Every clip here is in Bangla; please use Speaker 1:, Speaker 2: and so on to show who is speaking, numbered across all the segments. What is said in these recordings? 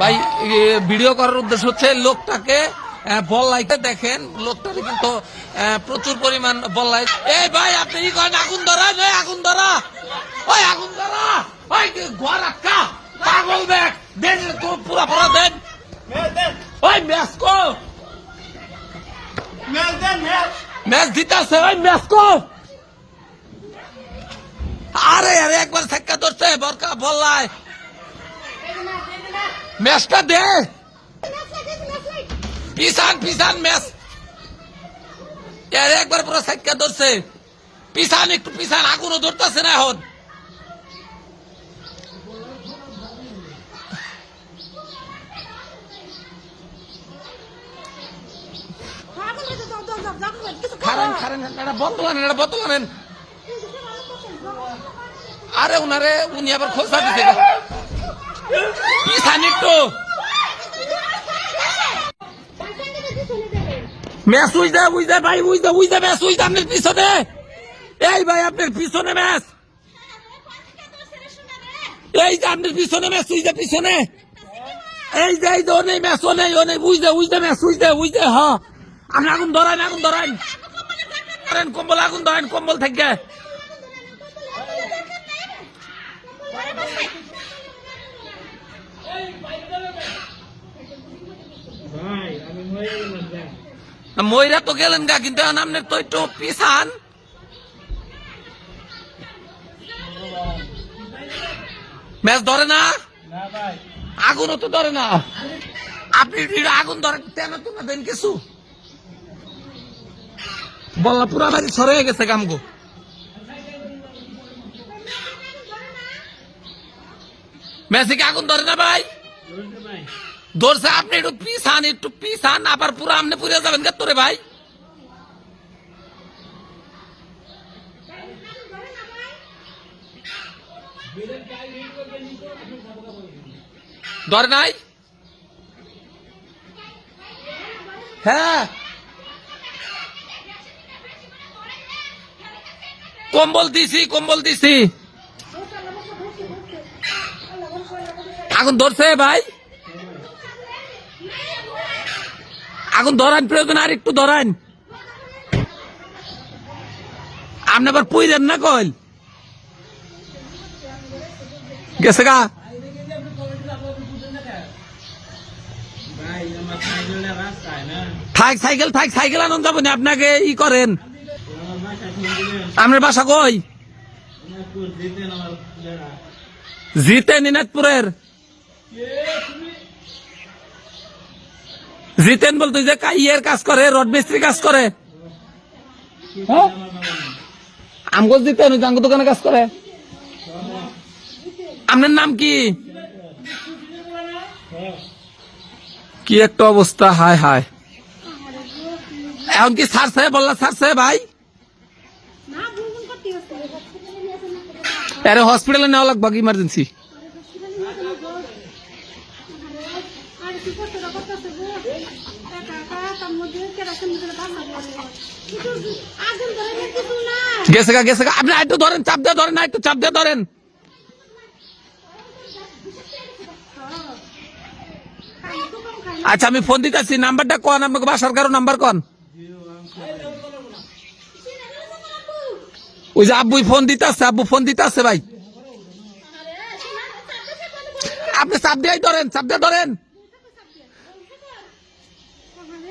Speaker 1: ভাই ভিডিও করার উদ্দেশ্য হচ্ছে লোকটাকে বল্লাইতে দেখেন, লোকটাকে কিন্তু প্রচুর পরিমাণ বল্লাই। এই ভাই আপনি কি করেন? আগুন ধরা, আগুন ধরা, ওই আগুন ধরা, ওই ঘর রাখা পাগল ব্যাগ দেন, পুরা পুরা দেন। ওই ম্যাচ কো ম্যাচ দিতেছে, ওই ম্যাচ কো। আরে আরে একবার ধাক্কা ধরছে বরকা বল্লায়, ম্যাচটা দে, পিছান পিছান ম্যাচ। একবার পুরো ধাক্কা ধরছে, পিছান একটু পিছান, আগুনও ধরতেছে না এখন। খারেন খারেন, এটা বোতল আনেন, এটা বোতল আনেন। আরে উনারে উনি আবার খোঁজা দিতে পিছান একটু। ম্যাচ উইজা উইজা ভাই, উইজা উইজা ম্যাচ উইজা আপনার পিছনে। এই ভাই আপনার পিছনে ম্যাচ, এই যে আপনার পিছনে ম্যাচ উইজা পিছনে। এই যে এই যে ম্যাচ ও নেই, ও নেই, উইজা উইজা ম্যাচ উইজা উইজা। হ্যাঁ আপনি আগুন ধরেন, আগুন ধরেন, কম্বল আগুন ধরেন, কম্বল থেকে। ময়রা তো গেলেন গা, কিন্তু আপনার তো একটু পিছান। ম্যাচ ধরে না, আগুনও তো ধরে না। আপনি আগুন ধরেন, তেন তো না দেন কিছু। বললা পুরা বাড়ি সরে গেছে গামগো। ম্যাচে কি আগুন ধরে না ভাই? ধরছে, আপনি একটু পিছান, আবার পুরো আপনি পুড়ে যাবেন কে তোরে ভাই। ধরে নাই? হ্যাঁ কম্বল দিছি, কম্বল দিছি। আগুন ধরছে ভাই, আগুন ধরান, প্রয়োজন আর একটু ধরান। আপনি আবার পুই দেন না কইল গেছে গা। থাক সাইকেল, থাক সাইকেল আনন্দ যাবো না, আপনাকে ই করেন। আপনার বাসা কই? জিতেন, দিনাজপুরের জিতেন বলতো যে ইয়ের কাজ করে, রড মিস্ত্রি কাজ করে। আমগো জিতেন জাঙ্গো দোকানে কাজ করে। আপনার নাম কি? কি একটা অবস্থা, হায় হায়। এখন কি ছাড়ছে? বললা ছাড়ছে ভাই? আরে হসপিটালে নেওয়া লাগবে ইমার্জেন্সি। গেছে গা, গেছে গা। আপনি একটু ধরেন, চাপ দিয়ে ধরেন, একটু চাপ দিয়ে ধরেন। আচ্ছা আমি ফোন দিতেছি, নাম্বারটা কোন, আপনাকে বাসার কারো নাম্বার কোন। ওই যে আব্বুই ফোন দিতে আসছে, আব্বু ফোন দিতে আসছে ভাই। আপনি চাপ দিয়ে ধরেন, চাপ দিয়ে ধরেন।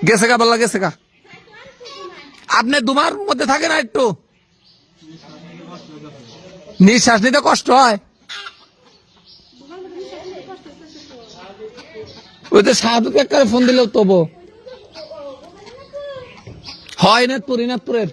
Speaker 1: গেছে গা, বললা গেছে গা। আপনি দুমার মধ্যে থাকে না, একটু নিঃশ্বাস নিতে কষ্ট হয়। ওই তো সাধুকে ফোন দিলেও তবু হয়। ইনাদপুরের